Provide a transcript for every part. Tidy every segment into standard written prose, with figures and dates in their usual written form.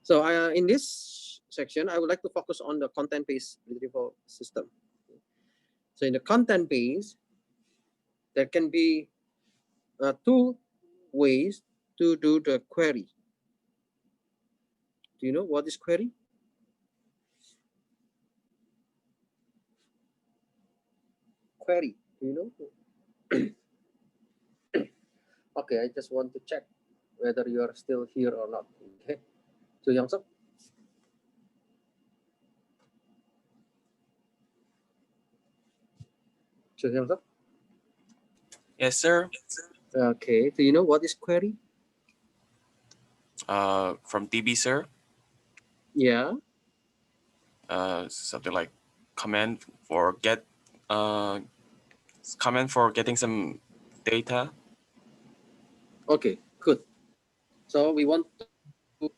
So in this section, I would like to focus on the content-based retrieval system. So in the content-based, there can be two ways to do the query. Do you know what is query? Query, do you know? Okay, I just want to check whether you are still here or not. Okay, so Young Suk. So Young Suk. Yes, sir. Okay, do you know what is query? From DB, sir. Yeah. Something like command for getting some data. Okay, good. So we want to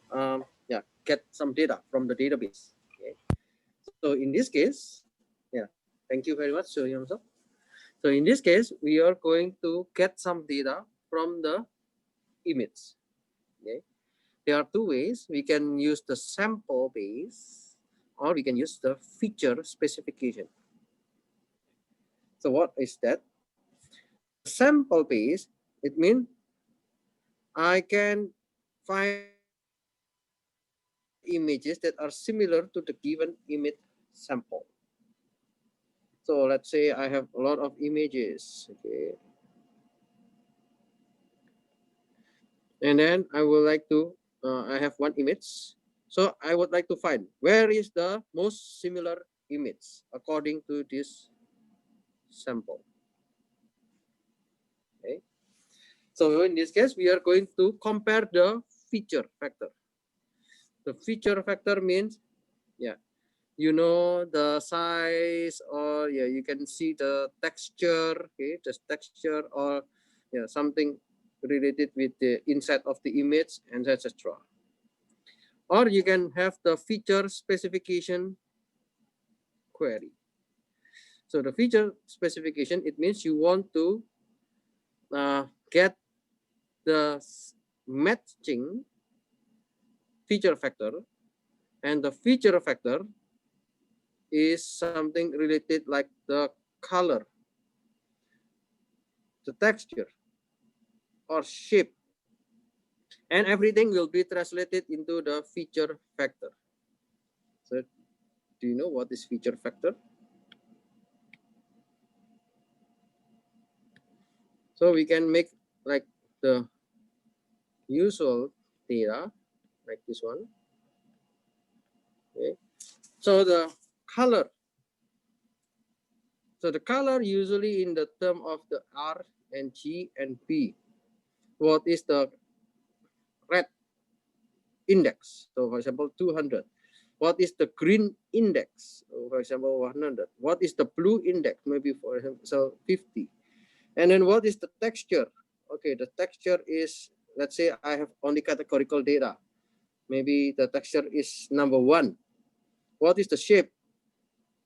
get some data from the database. Okay. So in this case, thank you very much, So Young Suk. So in this case, we are going to get some data from the image. Okay. There are two ways. We can use the sample base or we can use the feature specification. So what is that? The sample base, it means I can find images that are similar to the given image sample. So let's say I have a lot of images, okay, and then I would like to I have one image, so I would like to find where is the most similar image according to this sample. Okay, so in this case we are going to compare the feature factor. The feature factor means you know the size, or you can see the texture, okay, the texture, or something related with the inside of the image, and etc. Or you can have the feature specification query. So the feature specification, it means you want to get the matching feature factor, and the feature factor is something related like the color, the texture, or shape, and everything will be translated into the feature factor. So do you know what is feature factor? So we can make like the usual data like this one. Okay, so the color, so the color usually in the term of the R and G and P. What is the red index? So for example 200. What is the green index? So for example 100. What is the blue index? Maybe for example so 50. And then what is the texture? Okay, the texture is, let's say I have only categorical data. Maybe the texture is number 1. What is the shape?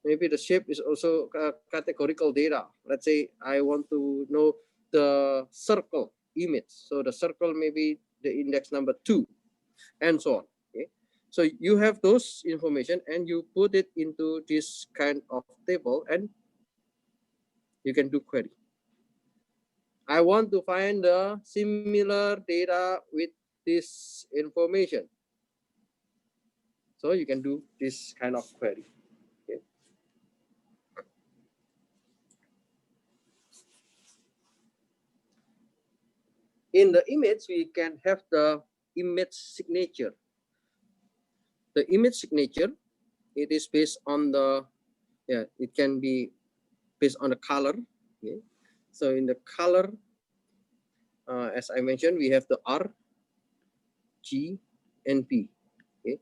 Maybe the shape is also categorical data. Let's say I want to know the circle image. So the circle maybe the index number 2, and so on. Okay. So you have those information and you put it into this kind of table and you can do query. I want to find the similar data with this information. So you can do this kind of query. Okay. In the image, we can have the image signature. The image signature, it is based on the, it can be based on the color. Okay. So in the color, as I mentioned, we have the R, G, and P. Okay.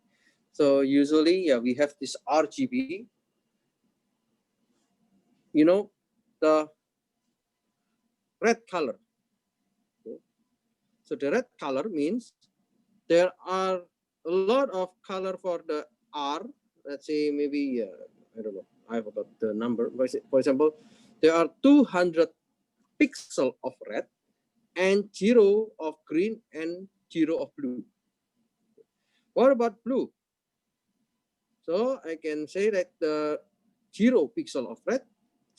So usually, we have this RGB. You know, the red color. Okay. So the red color means there are a lot of color for the R. Let's say maybe, I don't know, I forgot the number. For example, there are 200 pixel of red and 0 of green and 0 of blue. What about blue? So I can say that the 0 pixel of red,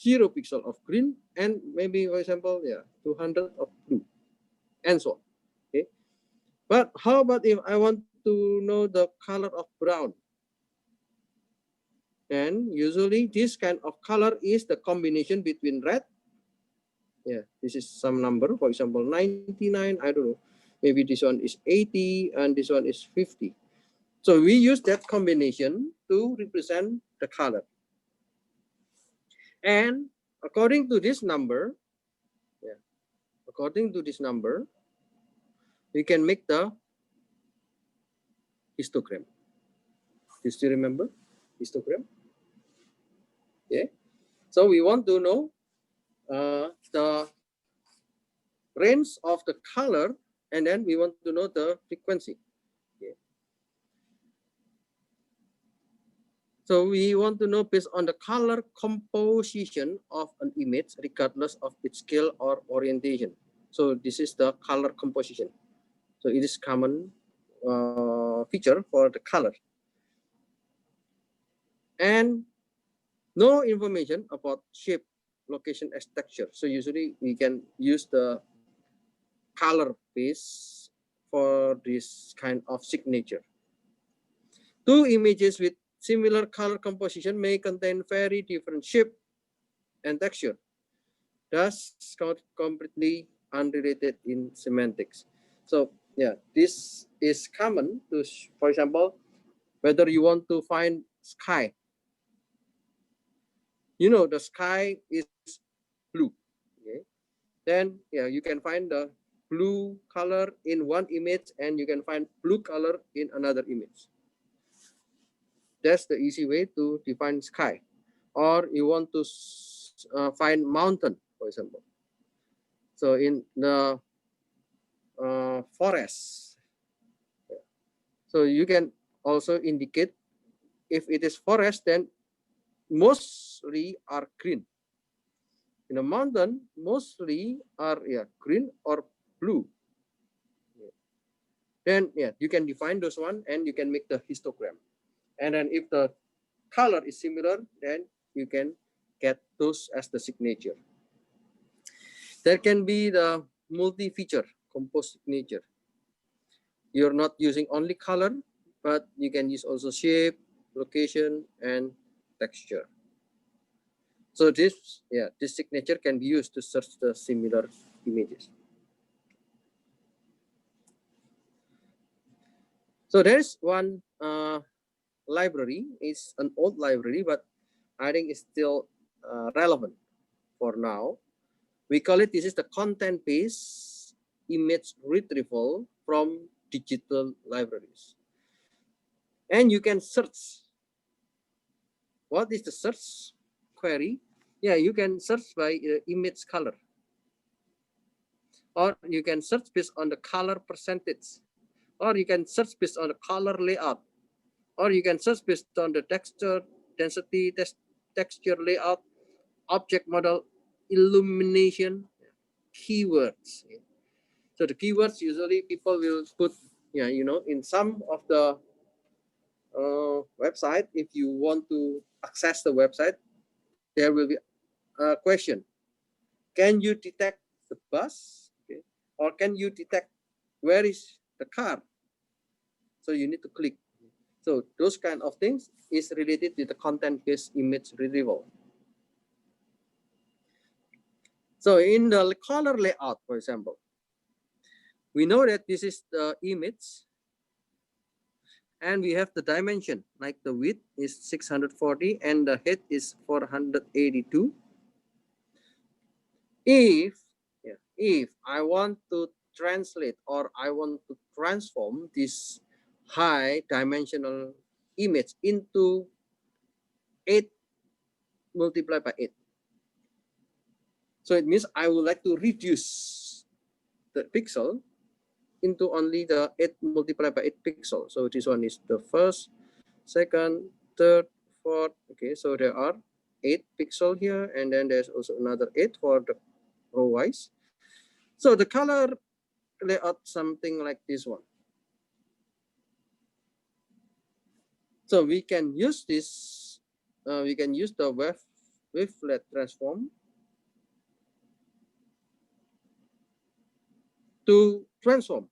0 pixel of green, and maybe, for example, 200 of blue, and so on. Okay. But how about if I want to know the color of brown? And usually this kind of color is the combination between red. This is some number, for example, 99, I don't know. Maybe this one is 80 and this one is 50. So we use that combination to represent the color. And according to this number, we can make the histogram. Do you still remember histogram? Yeah. So we want to know the range of the color, and then we want to know the frequency. Okay. So we want to know based on the color composition of an image, regardless of its scale or orientation. So this is the color composition. So it is common feature for the color. And no information about shape, location as texture. So usually we can use the color base for this kind of signature. Two images with similar color composition may contain very different shape and texture, thus completely unrelated in semantics. So this is common to, for example, whether you want to find sky. You know, the sky is blue. Okay? Then you can find the blue color in one image and you can find blue color in another image. That's the easy way to define sky. Or you want to find mountain, for example. So in the forest, so you can also indicate if it is forest, then mostly are green. In a mountain, mostly are green or blue. Then you can define those one and you can make the histogram. And then if the color is similar, then you can get those as the signature. There can be the multi-feature composite signature. You're not using only color, but you can use also shape, location, and texture. So this signature can be used to search the similar images. So there's one library. It's an old library, but I think it's still relevant for now. We call it, this is the content-based image retrieval from digital libraries. And you can search. What is the search query? You can search by image color. Or you can search based on the color percentage. Or you can search based on the color layout. Or you can search based on the texture, density, texture layout, object model, illumination, keywords. So the keywords usually people will put, in some of the website. If you want to access the website, there will be a question: can you detect the bus? Okay. Or can you detect where is the car? So you need to click. So those kind of things is related with the content-based image retrieval. So in the color layout, for example, we know that this is the image and we have the dimension, like the width is 640 and the height is 482. If I want to translate or I want to transform this high dimensional image into 8 multiplied by 8. So it means I would like to reduce the pixel into only the 8 multiplied by 8 pixels. So this one is the first, second, third, fourth. Okay, so there are 8 pixels here, and then there's also another 8 for the row wise. So the color layout something like this one. So we can use this, we can use the wavelet transform to transform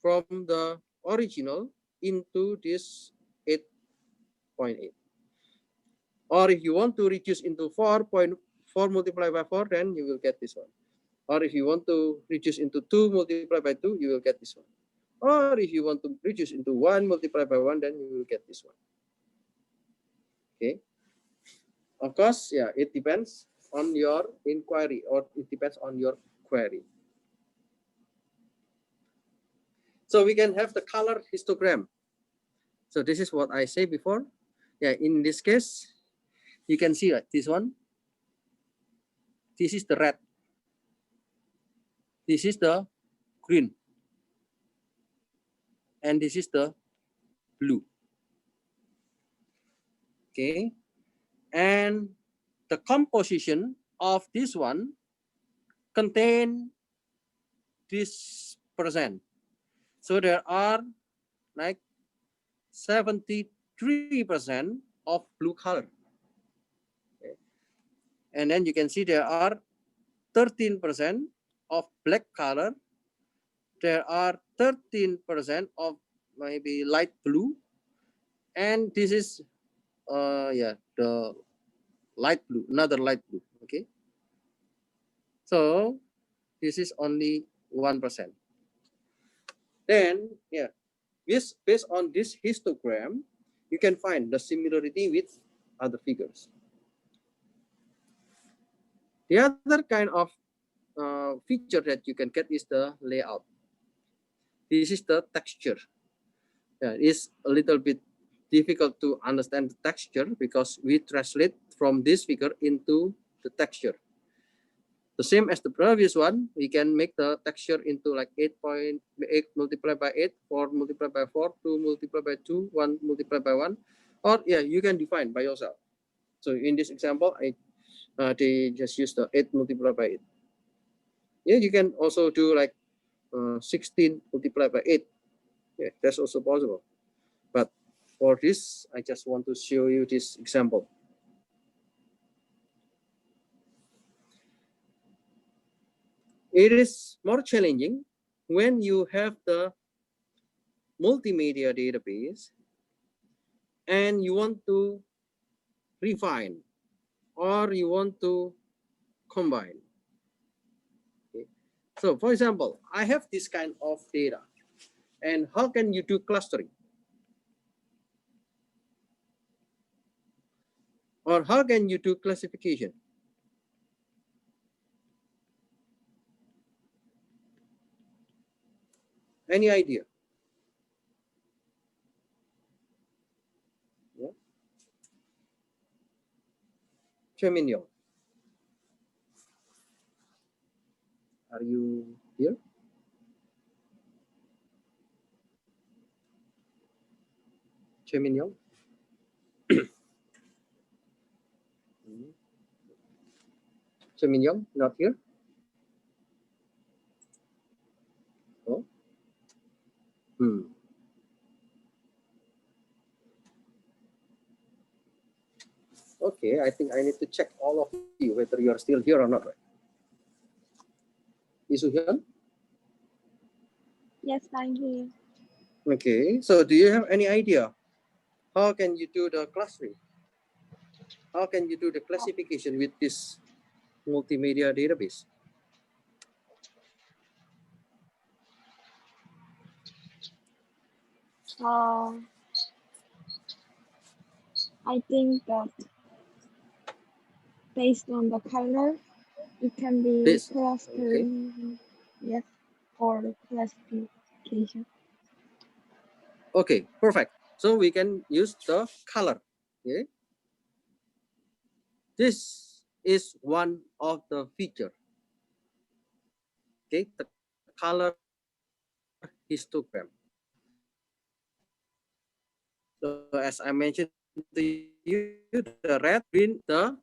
from the original into this 8.8. Or if you want to reduce into 4.4 multiplied by 4, then you will get this one. Or if you want to reduce into 2 multiplied by 2, you will get this one. Or if you want to reduce into 1 multiplied by 1, then you will get this one. Okay. Of course, yeah, it depends on your inquiry, or it depends on your query. So we can have the color histogram. So this is what I said before. Yeah, in this case, you can see this one. This is the red. This is the green. And this is the blue. Okay. And the composition of this one contain this percent. So there are like 73% of blue color. Okay. And then you can see there are 13% of black color. There are 13% of maybe light blue. And this is the light blue, another light blue. Okay. So this is only 1%. Then, yeah, based on this histogram, you can find the similarity with other figures. The other kind of feature that you can get is the layout. This is the texture. Yeah, it's a little bit difficult to understand the texture because we translate from this figure into the texture. The same as the previous one, we can make the texture into like 8.8 multiplied by 8, 4 multiplied by 4, 2 multiplied by 2, 1 multiplied by 1. Or yeah, you can define by yourself. So in this example, they just use the 8 multiplied by 8. Yeah, you can also do like 16 multiplied by 8. Yeah, that's also possible. But for this, I just want to show you this example. It is more challenging when you have the multimedia database and you want to refine or you want to combine. Okay. So for example, I have this kind of data, and how can you do clustering? Or how can you do classification? Any idea? Yeah. Chae-Min Yong, are you here? Chae-Min Yong? Chae-Min Yong, not here? Oh. Okay, I think I need to check all of you whether you are still here or not. Right? Isuhyun? Yes, I'm here. Okay, so do you have any idea? How can you do the clustering? How can you do the classification with this multimedia database? I think that based on the color, it can be This, clustered, okay. yes, for classification. Okay, perfect. So we can use the color. Okay. This is one of the feature. Okay, the color histogram. So as I mentioned to you, the red, green, the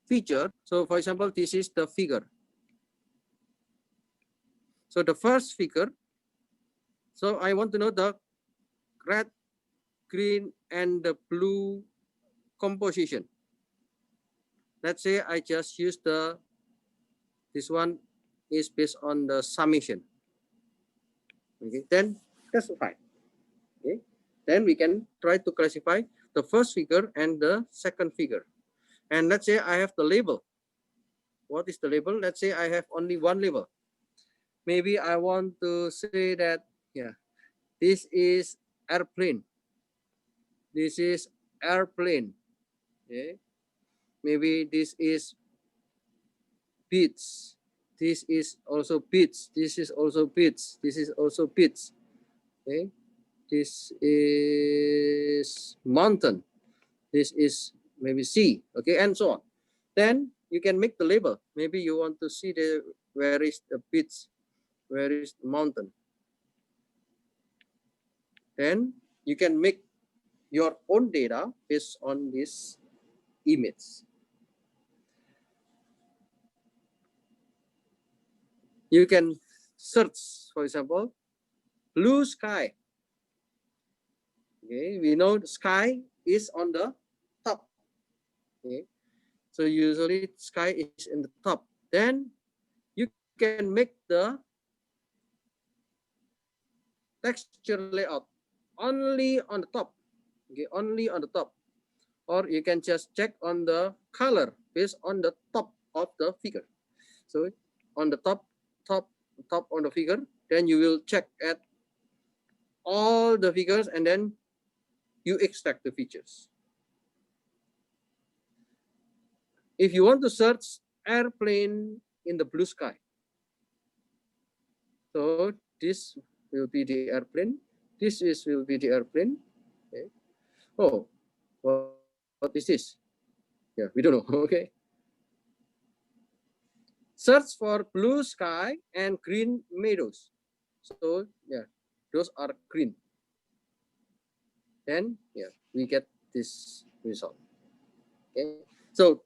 feature. So for example, this is the figure. So the first figure. So I want to know the red green, and the blue composition. Let's say I just use this one is based on the summation. Okay, then that's fine. Okay, then we can try to classify the first figure and the second figure. And let's say I have the label. What is the label? Let's say I have only one label. Maybe I want to say that, yeah, this is airplane. This is airplane. Okay. Maybe this is beach. This is also beach. This is also beach. This is also beach. Okay. This is mountain. This is maybe sea. Okay, and so on. Then you can make the label. Maybe you want to see where is the beach, where is the mountain. Then you can make your own data based on this image. You can search, for example, blue sky. Okay, we know the sky is on the top. Okay, so usually sky is in the top. Then you can make the texture layout only on the top. Okay, only on the top. Or you can just check on the color based on the top of the figure. So on the top on the figure, then you will check at all the figures and then you extract the features. If you want to search airplane in the blue sky, so this will be the airplane. This will be the airplane. Okay. Oh, what is this? Yeah, we don't know. Okay. Search for blue sky and green meadows. So yeah, those are green. Then yeah, we get this result. Okay. So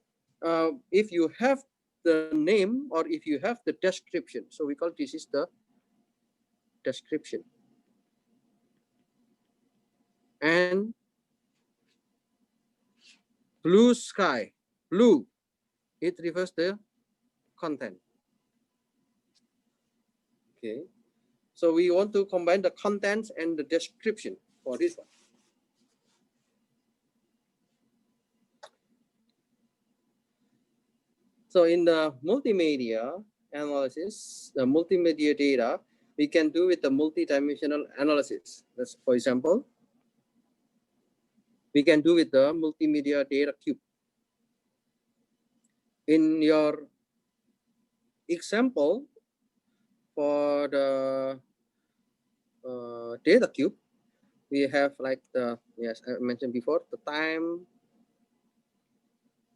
if you have the name or if you have the description, so we call this is the description. And blue sky, blue, it refers the content. Okay. So we want to combine the contents and the description for this one. So in the multimedia analysis, the multimedia data, we can do with the multidimensional analysis. That's, for example, we can do with the multimedia data cube. In your example for the data cube, we have like the, yes, I mentioned before, the time,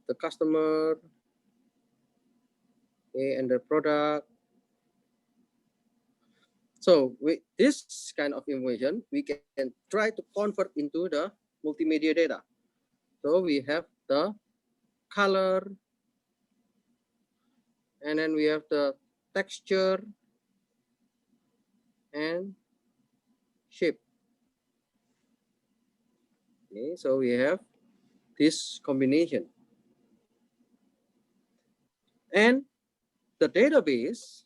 the customer, okay, and the product. So with this kind of information, we can try to convert into the multimedia data. So we have the color, and then we have the texture and shape. Okay, so we have this combination. And the database,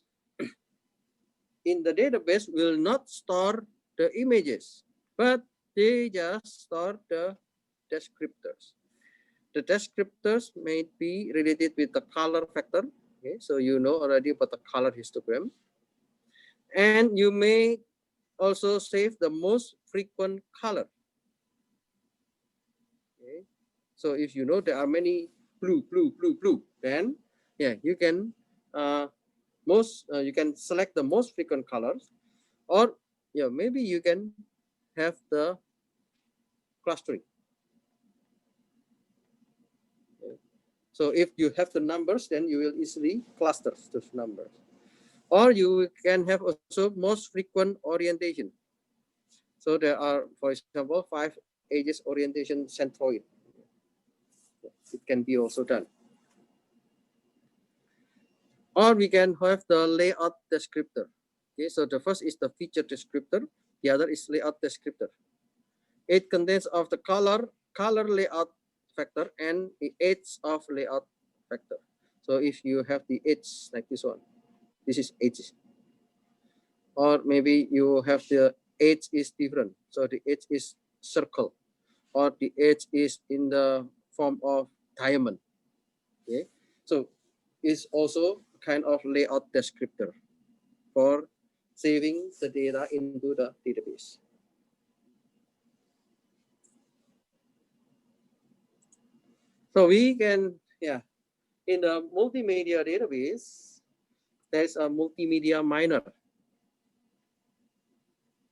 in the database will not store the images, but they just store the descriptors. The descriptors may be related with the color factor. Okay, so you know already about the color histogram. And you may also save the most frequent color. Okay, so if you know there are many blue, then yeah, you can you can select the most frequent colors, or yeah, maybe you can have the clustering. Okay. So if you have the numbers, then you will easily cluster those numbers. Or you can have also most frequent orientation. So there are, for example, 5 edges orientation centroid. It can be also done. Or we can have the layout descriptor. Okay, so the first is the feature descriptor, the other is layout descriptor. It contains of the color layout factor and the edge of layout factor. So if you have the edge like this one, this is edge, or maybe you have the edge is different. So the edge is circle, or the edge is in the form of diamond. Okay, so it's also kind of layout descriptor for saving the data into the database. So we can, in the multimedia database, there's a multimedia miner.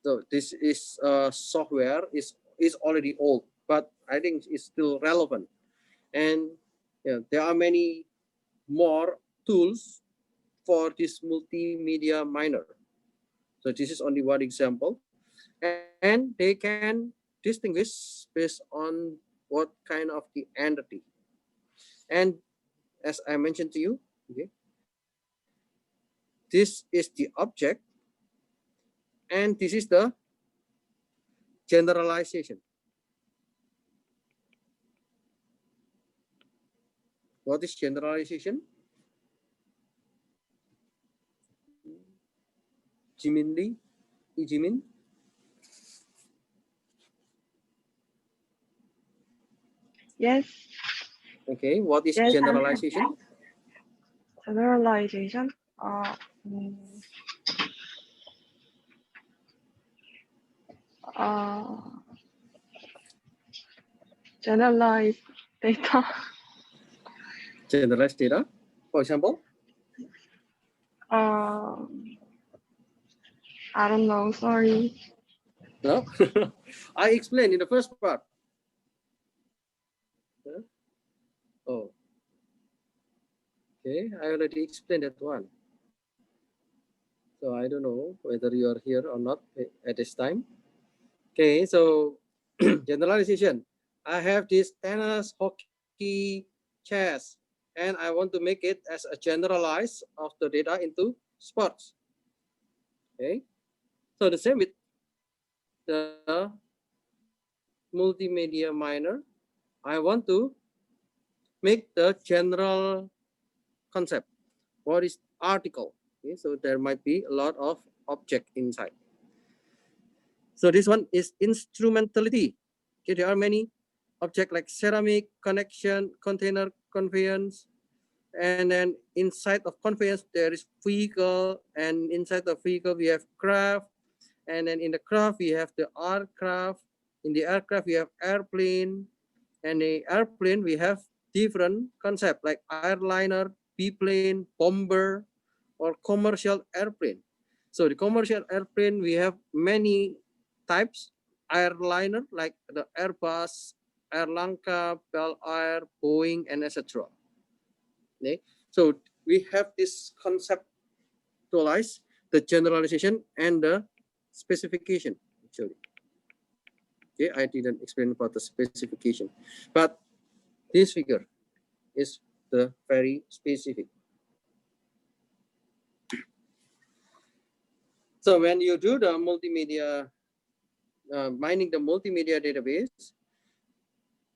So this is software is already old, but I think it's still relevant. And there are many more tools for this multimedia miner. So this is only one example, and they can distinguish based on what kind of the entity. And as I mentioned to you, okay, this is the object, and this is the generalization. What is generalization? Jimin Lee, Jimin. Yes, Okay, what is Yes, generalization? generalization. Mm, uh, generalized data. Generalized data, for example. I don't know. Sorry. No, I explained in the first part. Huh? Oh, okay, I already explained that one. So I don't know whether you are here or not at this time. Okay, so generalization. I have this tennis, hockey, chess, and I want to make it as a generalize of the data into sports. Okay, so the same with the multimedia miner. I want to make the general concept. What is article? Okay, so there might be a lot of object inside. So this one is instrumentality. Okay, there are many objects like ceramic, connection, container, conveyance, and then inside of conveyance there is vehicle, and inside the vehicle we have craft, and then in the craft we have the aircraft. In the aircraft we have airplane, and the airplane we have different concept like airliner, biplane, bomber, or commercial airplane. So the commercial airplane we have many types. Airliner like the Airbus, Air Lanka, Bel Air, Boeing, and etc. Okay, so we have this conceptualize the generalization and the specification actually. Okay, I didn't explain about the specification, but this figure is the very specific. So when you do the multimedia, mining the multimedia database,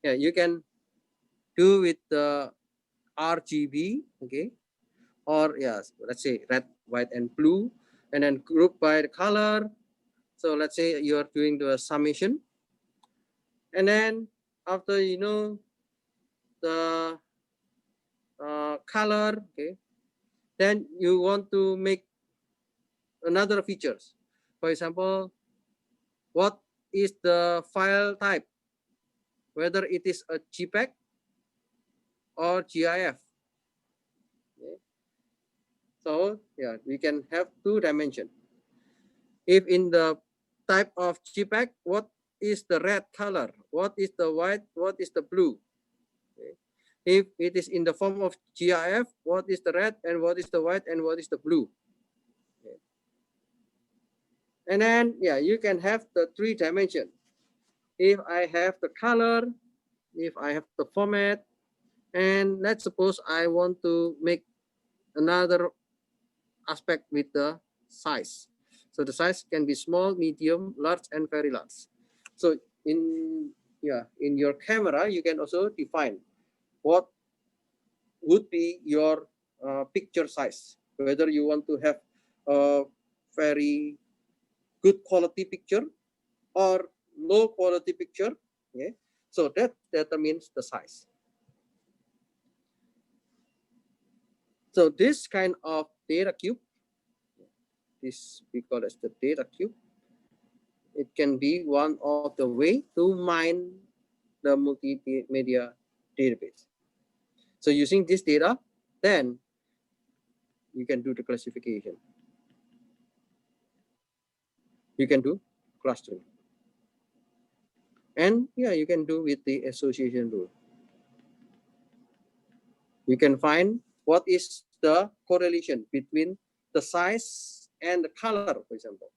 you can do with the RGB, okay, or let's say red, white, and blue, and then group by the color. So let's say you are doing the summation, and then after you know the color, okay, then you want to make another features. For example, what is the file type, whether it is a JPEG or GIF. Okay. So we can have 2 dimensions. If in the type of JPEG, what is the red color? What is the white? What is the blue? Okay. If it is in the form of GIF, what is the red and what is the white and what is the blue? Okay. And then you can have the 3 dimension. If I have the color, if I have the format, and let's suppose I want to make another aspect with the size. So the size can be small, medium, large, and very large. So in your camera, you can also define what would be your picture size, whether you want to have a very good quality picture or low quality picture. Okay, so that determines the size. So this kind of data cube, this we call as the data cube, it can be one of the way to mine the multimedia database. So using this data, then you can do the classification. You can do clustering. And yeah, you can do with the association rule. You can find what is the correlation between the size and the color, for example.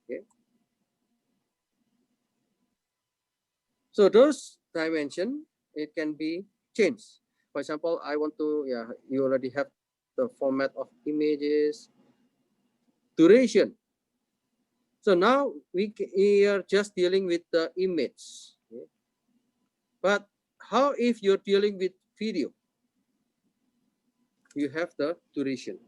Okay. So those dimension, it can be changed. For example, I want to, you already have the format of images, duration. So now we are just dealing with the image. Okay. But how if you're dealing with video? You have the duration.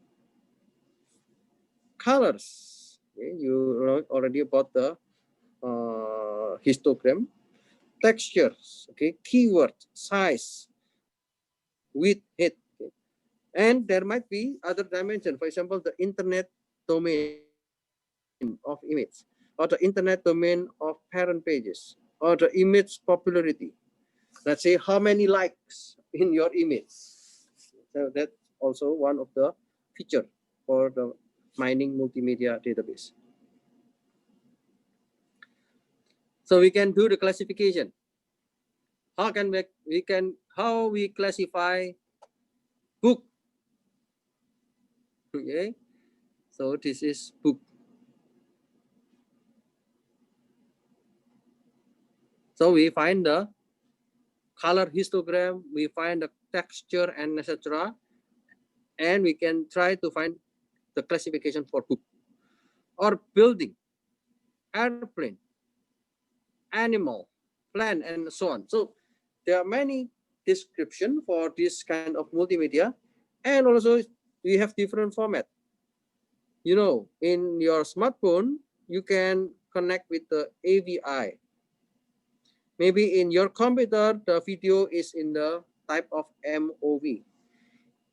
Colors. Okay. You know already about the histogram. Textures. Okay. Keyword, size, width, height. Okay. And there might be other dimension. For example, the internet domain of image, or the internet domain of parent pages, or the image popularity. Let's say how many likes in your image. So that's also one of the feature for the mining multimedia database. So we can do the classification. How we classify book? Okay, so this is book. So we find the color histogram, we find the texture and etc. And we can try to find the classification for book. Or building, airplane, animal, plant, and so on. So there are many description for this kind of multimedia. And also we have different format. You know, in your smartphone, you can connect with the AVI. Maybe in your computer, the video is in the type of MOV.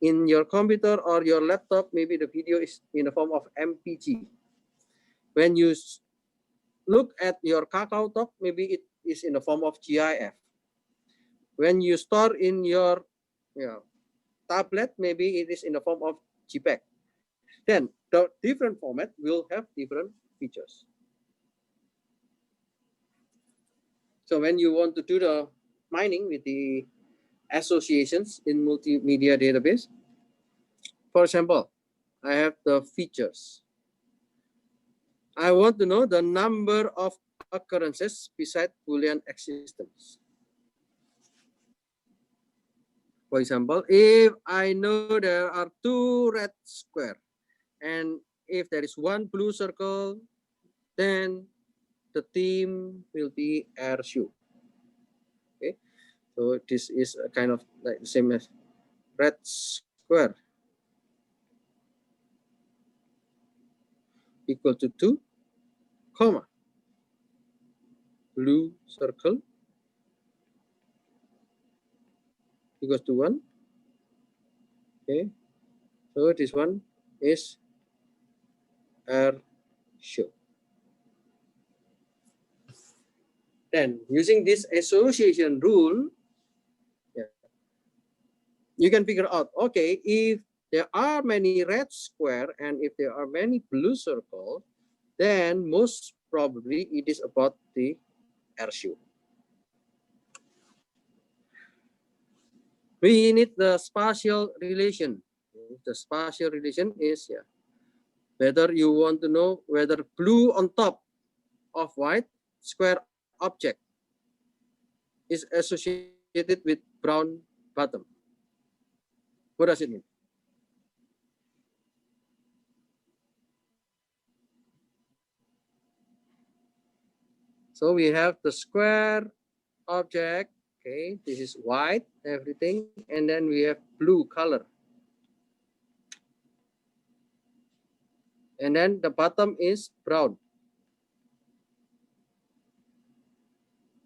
In your computer or your laptop, maybe the video is in the form of MPG. When you look at your KakaoTalk, maybe it is in the form of GIF. When you store in your tablet, maybe it is in the form of JPEG. Then the different format will have different features. So when you want to do the mining with the associations in multimedia database, for example, I have the features. I want to know the number of occurrences beside Boolean existence. For example, if I know there are 2 red squares, and if there is 1 blue circle, then the theme will be air shoe. Okay, so this is a kind of like the same as red square equal to 2, comma, blue circle equals to 1. Okay, so this one is air show. Then using this association rule, you can figure out, okay, if there are many red square and if there are many blue circle, then most probably it is about the air shoe. We need the spatial relation. The spatial relation is whether you want to know whether blue on top of white square object is associated with brown bottom. What does it mean? So we have the square object. Okay, this is white, everything, and then we have blue color. And then the bottom is brown.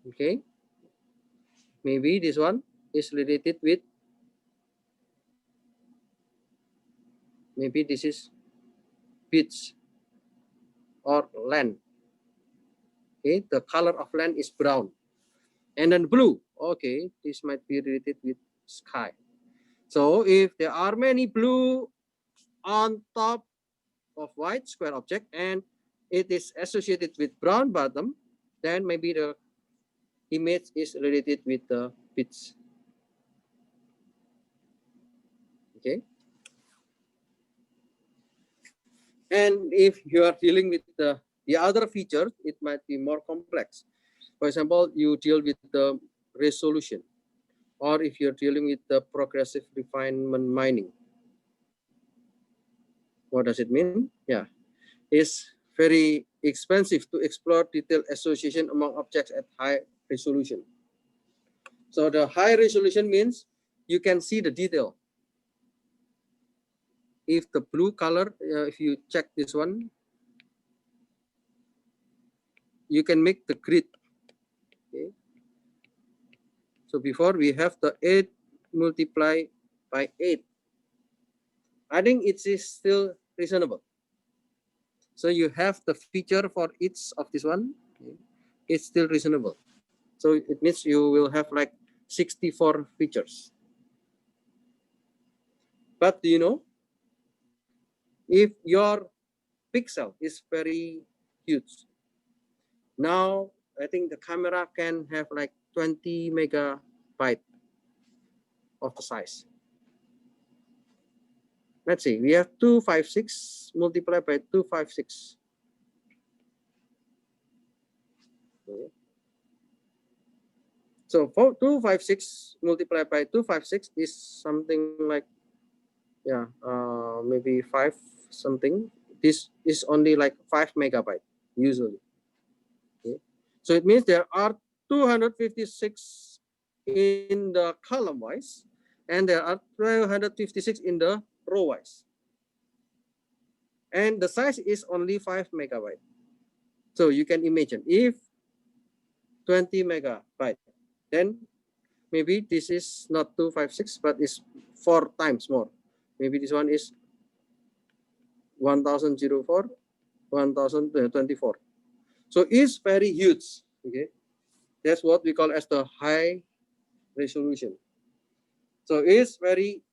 Okay, maybe this one is related with, maybe this is beach or land. Okay, the color of land is brown. And then blue, okay, this might be related with sky. So if there are many blue on top of white square object and it is associated with brown bottom, then maybe the image is related with the beach. Okay. And if you are dealing with the other features, it might be more complex. For example, you deal with the resolution, or if you're dealing with the progressive refinement mining. What does it mean? Yeah, it's very expensive to explore detailed association among objects at high resolution. So the high resolution means you can see the detail. If the blue color, if you check this one, you can make the grid. Okay. So before we have the 8 multiplied by 8. I think it is still reasonable. So you have the feature for each of this one. Okay. It's still reasonable. So it means you will have like 64 features. But do you know, if your pixel is very huge, now I think the camera can have like 20 megabyte of the size. Let's see, we have 256 multiplied by 256. Okay. So for 256 multiplied by 256 is something like, yeah, maybe 5 something. This is only like 5 megabyte usually. Okay. So it means there are 256 in the column wise, and there are 256 in the row wise. And the size is only 5 megabyte. So you can imagine if 20 megabyte, then maybe this is not 256, but is 4 times more. Maybe this one is 1004, 1024. So it's very huge. Okay, that's what we call as the high resolution. So it's very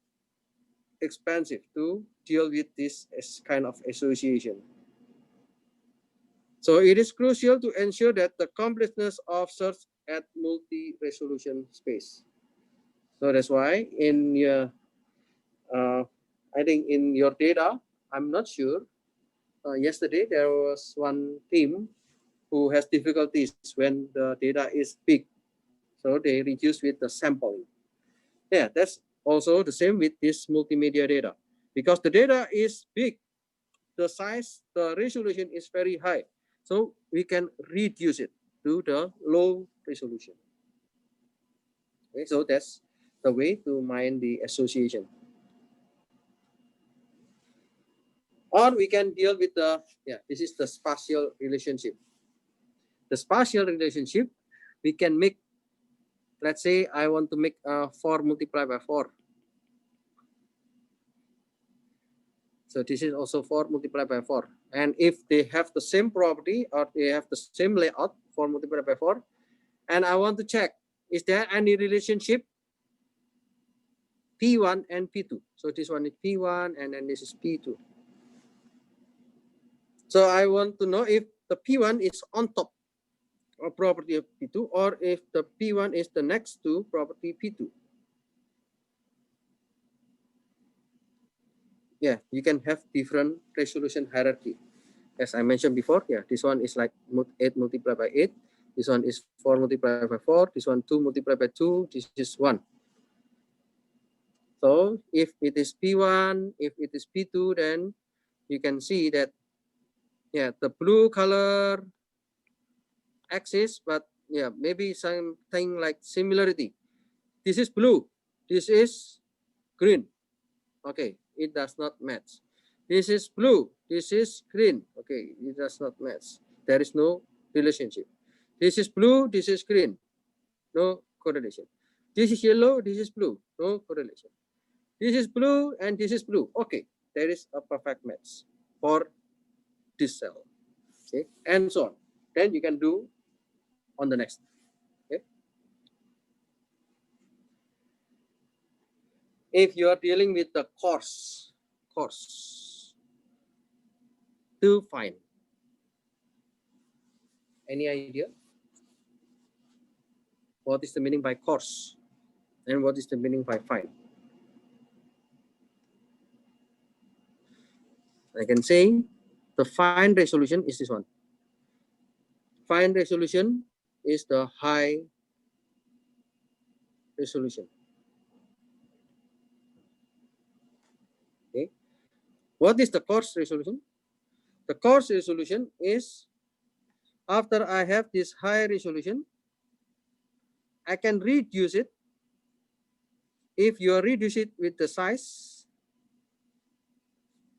expensive to deal with this kind of association. So it is crucial to ensure that the completeness of search at multi-resolution space. So that's why in your, I think in your data, I'm not sure. Yesterday there was one team who has difficulties when the data is big, so they reduce with the sampling. Yeah, that's also the same with this multimedia data. Because the data is big, the size, the resolution is very high. So we can reduce it to the low resolution. Okay, so that's the way to mine the association. Or we can deal with the, yeah, this is the spatial relationship. The spatial relationship, we can make, let's say I want to make 4 multiplied by 4. So this is also 4 multiplied by 4. And if they have the same property or they have the same layout, 4 multiplied by 4, and I want to check, is there any relationship P1 and P2? So this one is P1 and then this is P2. So I want to know if the P1 is on top of property of P2 or if the P1 is the next to property P2. Yeah, you can have different resolution hierarchy. As I mentioned before, yeah, this one is like 8 multiplied by 8. This one is 4 multiplied by 4. This one 2 multiplied by 2. This is 1. So if it is P1, if it is P2, then you can see that, yeah, the blue color axis, but yeah, maybe something like similarity. This is blue, this is green. Okay, it does not match. This is blue, this is green. Okay, it does not match. There is no relationship. This is blue, this is green. No correlation. This is yellow, this is blue. No correlation. This is blue and this is blue. Okay, there is a perfect match for this cell. Okay, and so on. Then you can do on the next. Okay. If you are dealing with the coarse to find. Any idea? What is the meaning by coarse? And what is the meaning by fine? I can say the fine resolution is this one. Fine resolution is the high resolution. Okay. What is the coarse resolution? The coarse resolution is after I have this high resolution, I can reduce it. If you reduce it with the size,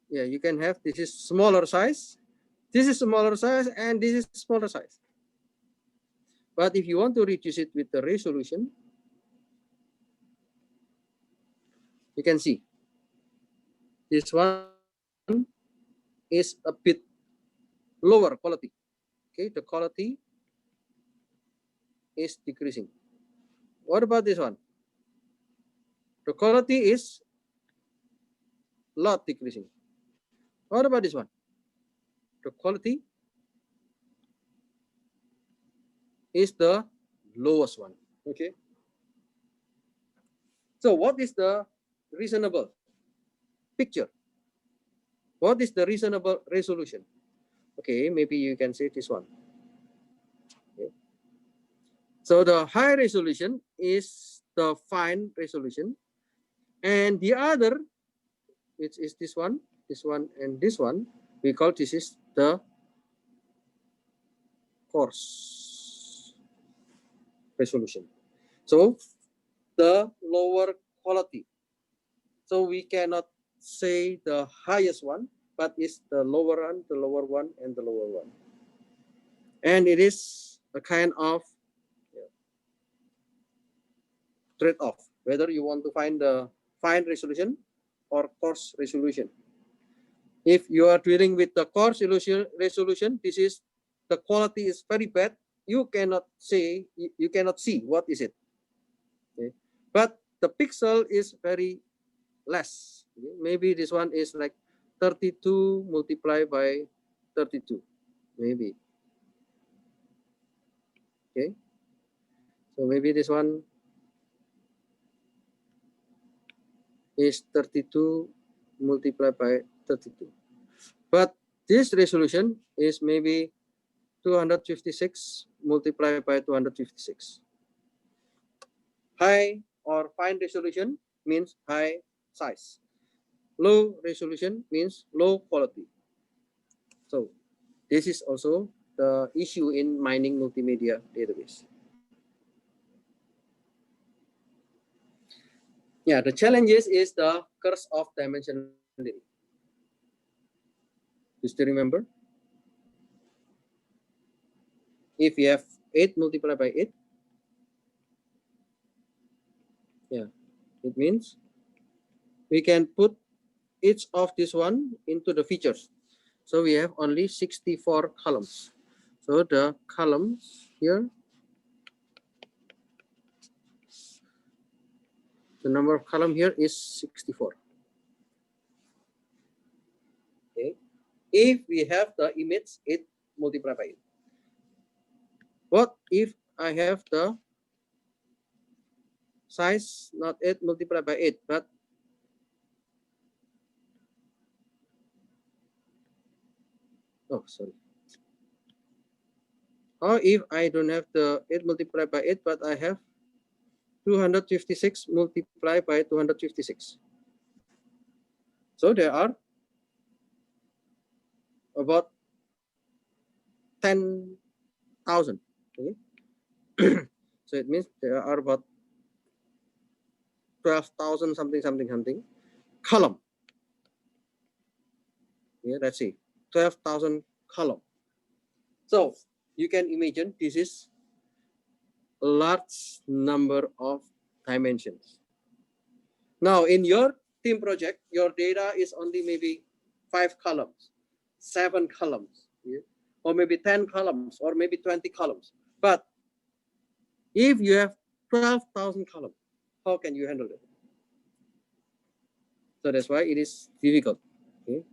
yeah, you can have this is smaller size, this is smaller size, and this is smaller size. But if you want to reduce it with the resolution, you can see this one is a bit lower quality. Okay, the quality is decreasing. What about this one? The quality is lot decreasing. What about this one? The quality is the lowest one. Okay. So what is the reasonable picture? What is the reasonable resolution? Okay, maybe you can say this one. Okay. So the high resolution is the fine resolution, and the other, which is this one, and this one, we call this is the coarse resolution. So the lower quality. So we cannot say the highest one, but it's the lower one, the lower one, and the lower one. And it is a kind of trade-off, whether you want to find the fine resolution or coarse resolution. If you are dealing with the coarse resolution, this is the quality is very bad. You cannot say, you cannot see what is it. Okay. But the pixel is very less. Okay. Maybe this one is like 32 multiplied by 32, maybe. Okay. So maybe this one is 32 multiplied by 32. But this resolution is maybe 256 multiplied by 256. High or fine resolution means high size. Low resolution means low quality. So this is also the issue in mining multimedia database. Yeah, the challenges is the curse of dimensionality. You still remember? If you have 8 multiplied by 8, yeah, it means we can put each of this one into the features. So we have only 64 columns. So the columns here, the number of column here is 64. Okay. If we have the image 8 multiplied by 8. What if I have the size not 8 multiplied by 8, but oh, sorry. Or if I don't have the 8 multiplied by 8, but I have 256 multiplied by 256. So there are about 10,000 Okay. So it means there are about 12,000 something column. Yeah, let's see, 12,000 column. So you can imagine this is a large number of dimensions. Now in your team project, your data is only maybe 5 columns, 7 columns, yeah? Or maybe 10 columns, or maybe 20 columns. But if you have 12,000 columns, how can you handle it? So that's why it is difficult, okay,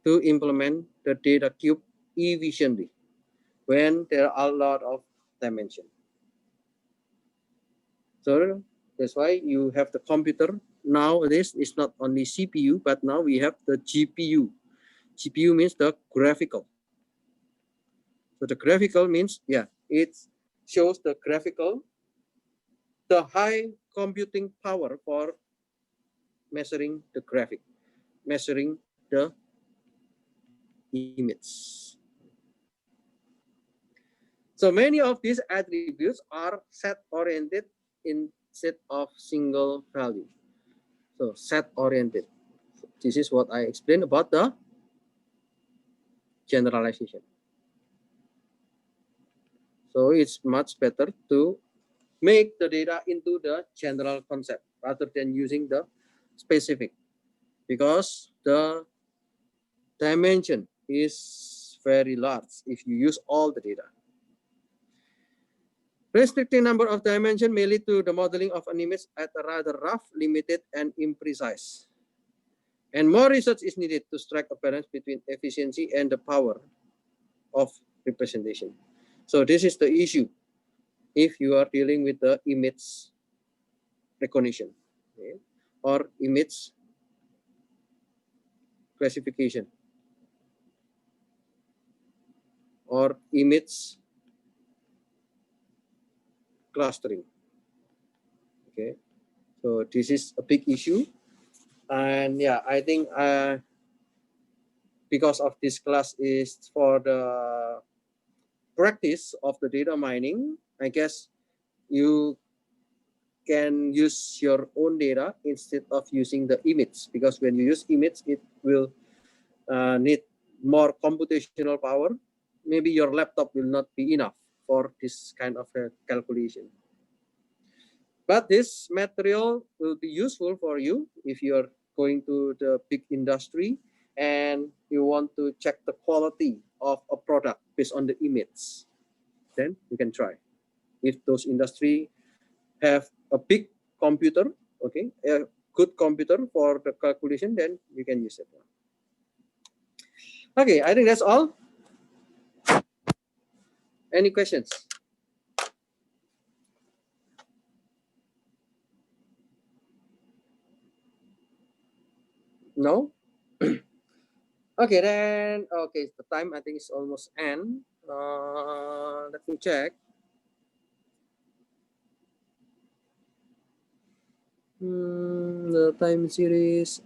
to implement the data cube efficiently when there are a lot of dimensions. So that's why you have the computer. Nowadays, it's not only CPU, but now we have the GPU. GPU means the graphical. So the graphical means, yeah, it shows the graphical, the high computing power for measuring the graphic, measuring the image. So many of these attributes are set oriented instead of single value. So set oriented. This is what I explained about the generalization. So it's much better to make the data into the general concept rather than using the specific, because the dimension is very large if you use all the data. Restricting number of dimensions may lead to the modeling of an image at a rather rough, limited, and imprecise. And more research is needed to strike a balance between efficiency and the power of representation. So this is the issue if you are dealing with the image recognition, okay, or image classification or image clustering. Okay, so this is a big issue, and yeah, I think because of this class is for the practice of the data mining, I guess you can use your own data instead of using the image, because when you use image, it will need more computational power. Maybe your laptop will not be enough for this kind of calculation. But this material will be useful for you if you are going to the big industry and you want to check the quality of a product based on the image. Then you can try. If those industry have a big computer, okay, a good computer for the calculation, then you can use it. Okay, I think that's all. Any questions? No? Okay, then, okay, the time I think is almost end. Let me check. The time series.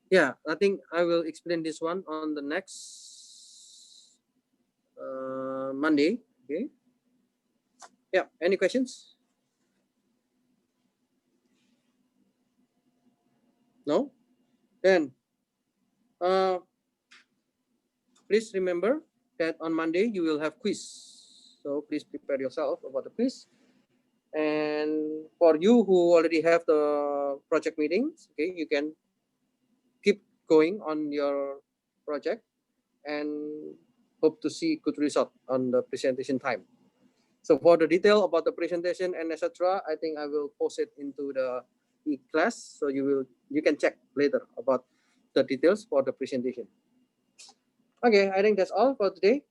Yeah, I think I will explain this one on the next Monday. Okay. Yeah, any questions? No? Then please remember that on Monday you will have quiz. So please prepare yourself about the quiz. And for you who already have the project meetings, okay, you can keep going on your project and hope to see good result on the presentation time. So for the detail about the presentation and etc., I think I will post it into the e-class, so you can check later about the details for the presentation. Okay, I think that's all for today.